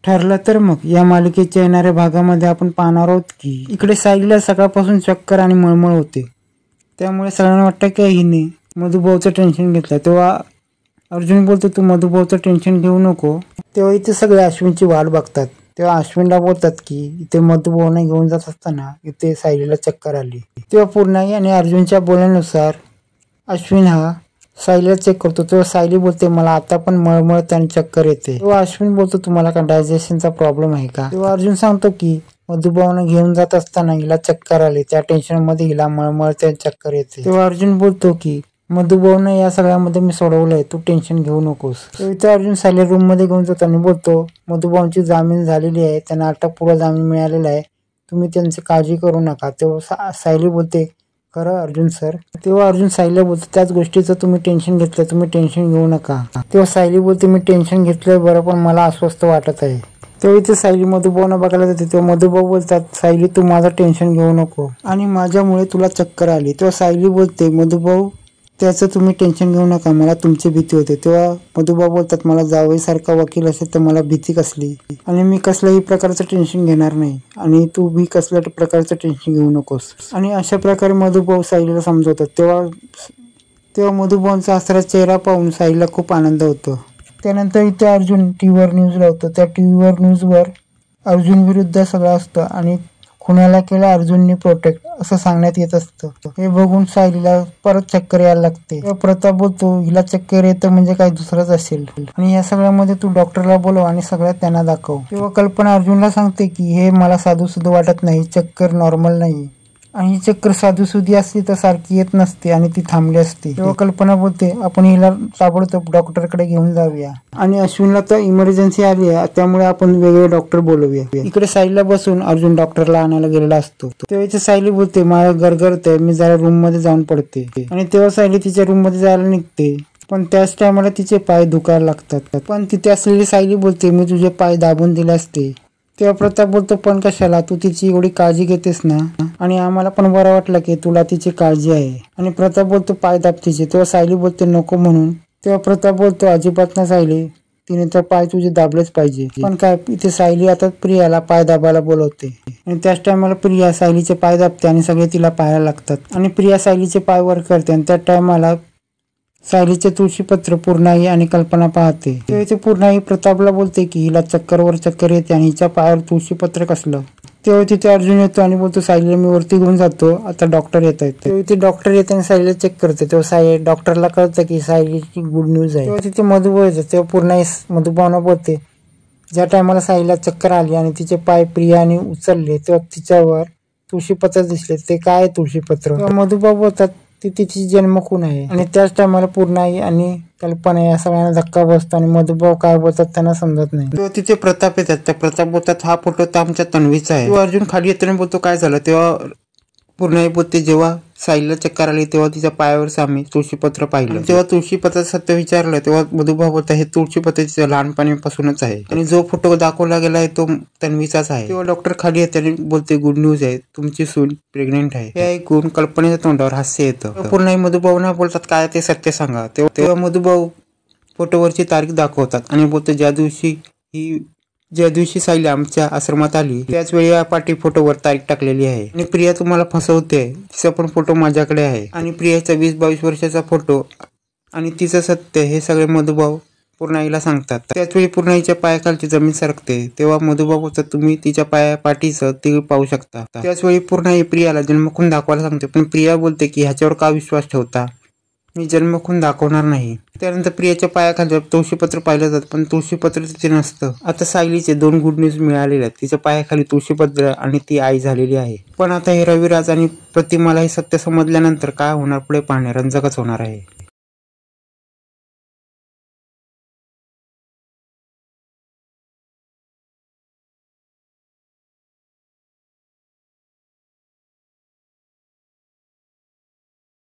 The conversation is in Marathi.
ठरलं तर मग या मालिकेच्या येणाऱ्या भागामध्ये आपण पाहणार आहोत की इकडे सायलीला सकाळपासून चक्कर आणि मळमळ होते। त्यामुळे सगळ्यांना वाटतं की हिने मधुभाऊचं टेन्शन घेतलं। तेव्हा अर्जुन बोलतो तू मधुभाऊचं टेन्शन घेऊ नको। तेव्हा इथे सगळे अश्विनची वाट बघतात। तेव्हा अश्विनला बोलतात की इथे मधुभाऊना घेऊन जात असताना इथे सायलीला चक्कर आली। तेव्हा पूर्णाई आणि अर्जुनच्या बोलण्यानुसार अश्विन हा सायलीला चेक करतो। तेव्हा सायली बोलते मला आता पण मळमळत आणि चक्कर येते। तेव्हा अश्विन बोलतो तुम्हाला का डायजेशनचा प्रॉब्लेम आहे का? तेव्हा अर्जुन सांगतो की मधुभाऊना घेऊन जात असताना हिला चक्कर आली, त्या टेन्शन मध्ये हिला मळमळते आणि चक्कर येते। तेव्हा अर्जुन बोलतो की मधुभाऊना या सगळ्यामध्ये मी सोडवलंय, तू टेन्शन घेऊ नकोस। तेव्हा अर्जुन सायली रूम मध्ये घेऊन जातो आणि बोलतो मधुभाऊंची जामीन झालेली आहे, त्यांना अटकपूर्व जामीन मिळालेला आहे, तुम्ही त्यांची काळजी करू नका। तेव्हा सायली बोलते खरं अर्जुन सर? तेव्हा अर्जुन सायलीला बोलतो त्याच गोष्टीचं तुम्ही टेन्शन घेतलं, तुम्ही टेन्शन घेऊ नका। तेव्हा सायली बोलते मी टेन्शन घेतलंय बरं, पण मला अस्वस्थ वाटत आहे। तेव्हा इथे सायली मधुभाऊना बघायला जाते। तेव्हा मधुभाऊ बोलतात सायली तू माझं टेन्शन घेऊ नको आणि माझ्यामुळे तुला चक्कर आली। तेव्हा सायली बोलते मधुभाऊ त्याचं तुम्ही टेन्शन घेऊ नका, मला तुमची भीती होते। तेव्हा मधुभाऊ बोलतात मला जावईसारखा वकील असेल तर मला भीती कसली, आणि मी कसल्याही प्रकारचं टेन्शन घेणार नाही आणि तू भी कसल्या प्रकारचं टेन्शन घेऊ नकोस। आणि अशा प्रकारे मधुभाऊ सायलीला समजवतात। तेव्हा मधुभाऊंचा हसरा चेहरा पाहून सायलीला खूप आनंद होतो। त्यानंतर इथे अर्जुन टीव्हीवर न्यूज लावतो। त्या टीव्हीवर न्यूजवर अर्जुन विरुद्ध सगळं असतं आणि खुनाला केला अर्जुनने प्रोटेक्ट असं सांगण्यात येत असतं। हे बघून सायलीला परत चक्कर यायला लागते। प्रताप बोलतो हिला चक्कर येतं म्हणजे काही दुसरंच असेल आणि या सगळ्यामध्ये तू डॉक्टरला बोलव आणि सगळ्यात त्यांना दाखव। तेव्हा कल्पना अर्जुनला सांगते की हे मला साधू सुद्धा वाटत नाही, चक्कर नॉर्मल नाही आणि ही चक्कर साधू सुधी असती तर सारखी येत नसते आणि ती थांबली असते। तेव्हा कल्पना बोलते आपण हिला ताबडतोब डॉक्टरकडे घेऊन जाऊया आणि अश्विनला तर इमर्जन्सी आली आहे त्यामुळे आपण वेगळे डॉक्टर बोलवूया। इकडे सायलीला बसून अर्जुन डॉक्टरला आणायला गेलेला असतो। तेव्हा इथे सायली बोलते मला गरगरतंय, मी जरा रूम मध्ये जाऊन पडते आणि तेव्हा सायली तिच्या रूम मध्ये जायला निघते, पण त्याच टायमाला तिचे पाय दुखायला लागतात। पण तिथे असलेली सायली बोलते मी तुझे पाय दाबून दिले असते। तेव्हा प्रताप बोलतो पण कशाला, तू तिची एवढी काळजी घेतेस ना आणि आम्हाला पण बरं वाटलं की तुला तिची काळजी आहे। आणि प्रताप बोलतो पाय दाब तिचे। तेव्हा सायली बोलते नको म्हणून। तेव्हा प्रताप बोलतो अजिबात ना सायली, तिने तर पाय तुझे दाबलेच पाहिजे। पण काय इथे सायली आता प्रियाला पाय दाबायला बोलवते आणि त्याच टायमाला प्रिया सायलीचे पाय दाबते आणि सगळे तिला पाहायला लागतात आणि प्रिया सायलीचे पाय वर करते आणि त्या टायमाला सायलीचे तुळशीपत्र पूर्णाई आणि कल्पना पाहते। तेव्हा इथे पूर्णाई प्रतापला बोलते की हिला चक्करवर चक्कर येते आणि हिच्या पायावर तुळशीपत्र कसलं। तेव्हा तिथे अर्जुन येतो आणि बोलतो सायलीला मी वरती घेऊन जातो, आता डॉक्टर येत आहेत। तेव्हा इथे डॉक्टर येते आणि सायलीला चेक करते। तेव्हा डॉक्टरला कळतं की सायलीची गुड न्यूज आहे। तेव्हा तिथे मधुभाऊ येतो। तेव्हा पूर्णाई मधुभाऊना बोलते ज्या टायमाला सायलीला चक्कर आली आणि तिचे पाय प्रियाने उचलले तेव्हा तिच्यावर तुळशीपत्र दिसले, ते काय तुळशीपत्र? तेव्हा मधुभाऊ बोलतात ती तिची जन्मखून आहे आणि त्याच टायमाला पूर्णाई आणि कल्पना या सगळ्यांना धक्का बसतो आणि मधुभाऊ काय बोलतात त्यांना समजत नाही। तेव्हा तिथे प्रताप येतात। त्या प्रताप बोलतात हा फोटो तर आमच्या तन्वीचा आहे। तेव्हा अर्जुन खाली येताना बोलतो काय झालं? तेव्हा पूर्णाई बोलते जेव्हा सायलीला चक्कर आली तेव्हा तिच्या पायावर आम्ही तुळशीपत्र पाहिलं, तेव्हा तुळशीपत्र सत्य विचारलं तेव्हा मधुभाऊ बोलतात हे तुळशीपत्र तिच्या लहानपणीपासूनच आहे आणि जो फोटो दाखवला गेलाय तो तन्वीचाच आहे। तेव्हा डॉक्टर खाली येते आणि बोलते गुड न्यूज आहे, तुमची सून प्रेग्नेंट आहे। हे ऐकून कल्पनेच्या तोंडावर हास्य येतं। पूर्णाई मधुभाऊना बोलतात काय ते सत्य सांगा। तेव्हा मधुभाऊ फोटोवरची तारीख दाखवतात आणि बोलते ज्या दिवशी सायली आमच्या आश्रमात आली त्याच वेळी या पाठी फोटोवर तारीख टाकलेली आहे आणि प्रिया तुम्हाला फसवते, तिचा पण फोटो माझ्याकडे आहे आणि प्रियाचा 20-22 वर्षाचा फोटो आणि तिचं सत्य हे सगळे मधुभाऊ पूर्णाईला सांगतात। त्याचवेळी पूर्णाईच्या पायाखालची जमीन सरकते। तेव्हा मधुभाऊ बोलतात तुम्ही तिच्या पाठीचं तीळ पाहू शकता। त्याचवेळी पूर्णाई प्रियाला जन्मखून दाखवायला सांगते, पण प्रिया बोलते की ह्याच्यावर का विश्वास ठेवता, मी जन्मखून दाखवणार नाही। त्यानंतर प्रियाच्या पायाखाली तुळशीपत्र पाहिलं जातं पण तुळशीपत्र तिथे नसतं। आता सायलीचे 2 गुड न्यूज मिळालेले आहेत, तिच्या पायाखाली तुळशीपत्र आणि ती आई झालेली आहे। पण आता हे रविराज आणि प्रतिमाला हे सत्य समजल्यानंतर काय होणार पुढे पाहणे रंजकच होणार आहे।